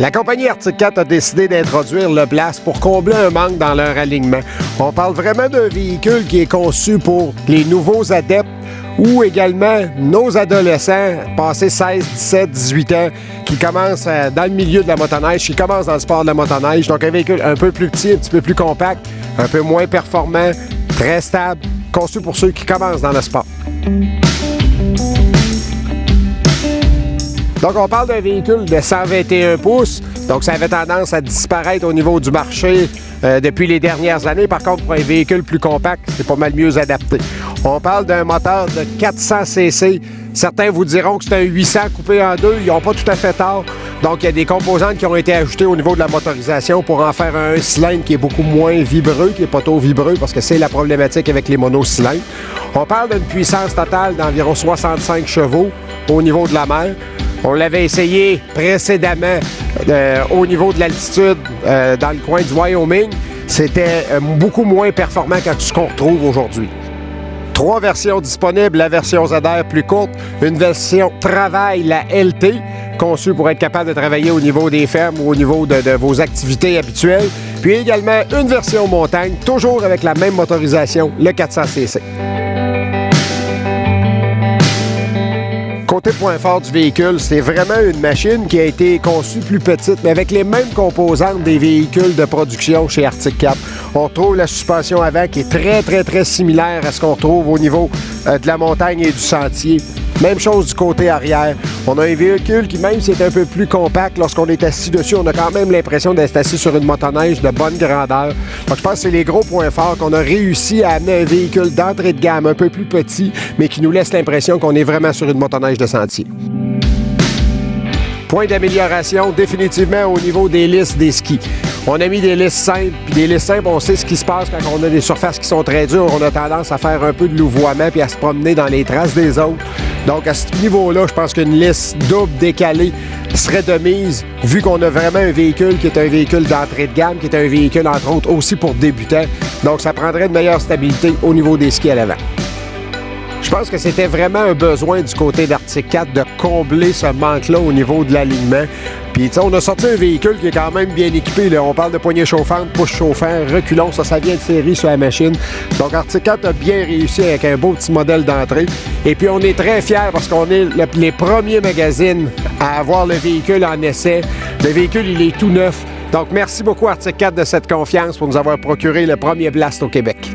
La compagnie Arctic Cat a décidé d'introduire le Blast pour combler un manque dans leur alignement. On parle vraiment d'un véhicule qui est conçu pour les nouveaux adeptes ou également nos adolescents passés 16, 17, 18 ans qui commencent dans le milieu de la motoneige, qui commencent dans le sport de la motoneige. Donc un véhicule un peu plus petit, un petit peu plus compact, un peu moins performant, très stable, conçu pour ceux qui commencent dans le sport. Donc, on parle d'un véhicule de 121 pouces. Donc, ça avait tendance à disparaître au niveau du marché depuis les dernières années. Par contre, pour un véhicule plus compact, c'est pas mal mieux adapté. On parle d'un moteur de 400 cc. Certains vous diront que c'est un 800 coupé en deux. Ils n'ont pas tout à fait tort. Donc, il y a des composantes qui ont été ajoutées au niveau de la motorisation pour en faire un cylindre qui est beaucoup moins vibreux, qui n'est pas trop vibreux, parce que c'est la problématique avec les monocylindres. On parle d'une puissance totale d'environ 65 chevaux au niveau de la mer. On l'avait essayé précédemment au niveau de l'altitude dans le coin du Wyoming. C'était beaucoup moins performant que ce qu'on retrouve aujourd'hui. 3 versions disponibles, la version ZR plus courte, une version travail, la LT, conçue pour être capable de travailler au niveau des fermes ou au niveau de vos activités habituelles. Puis également une version montagne, toujours avec la même motorisation, le 400cc. Côté point fort du véhicule, c'est vraiment une machine qui a été conçue plus petite, mais avec les mêmes composantes des véhicules de production chez Arctic Cat. On retrouve la suspension avant qui est très similaire à ce qu'on retrouve au niveau de la montagne et du sentier. Même chose du côté arrière. On a un véhicule qui, même si c'est un peu plus compact, lorsqu'on est assis dessus, on a quand même l'impression d'être assis sur une motoneige de bonne grandeur. Donc, je pense que c'est les gros points forts qu'on a réussi à amener un véhicule d'entrée de gamme un peu plus petit, mais qui nous laisse l'impression qu'on est vraiment sur une motoneige de sentier. Point d'amélioration, définitivement au niveau des lisses des skis. On a mis des lisses simples, puis des lisses simples, on sait ce qui se passe quand on a des surfaces qui sont très dures. On a tendance à faire un peu de louvoiement puis à se promener dans les traces des autres. Donc, à ce niveau-là, je pense qu'une lisse double décalée serait de mise, vu qu'on a vraiment un véhicule qui est un véhicule d'entrée de gamme, qui est un véhicule, entre autres, aussi pour débutants. Donc, ça prendrait une meilleure stabilité au niveau des skis à l'avant. Je pense que c'était vraiment un besoin du côté d'Arctic Cat de combler ce manque-là au niveau de l'alignement. Puis, tu sais, on a sorti un véhicule qui est quand même bien équipé. Là. On parle de poignée chauffante, push chauffant, reculons, ça vient de série sur la machine. Donc, Arctic Cat a bien réussi avec un beau petit modèle d'entrée. Et puis, on est très fiers parce qu'on est les premiers magazines à avoir le véhicule en essai. Le véhicule, il est tout neuf. Donc, merci beaucoup Arctic Cat de cette confiance pour nous avoir procuré le premier Blast au Québec.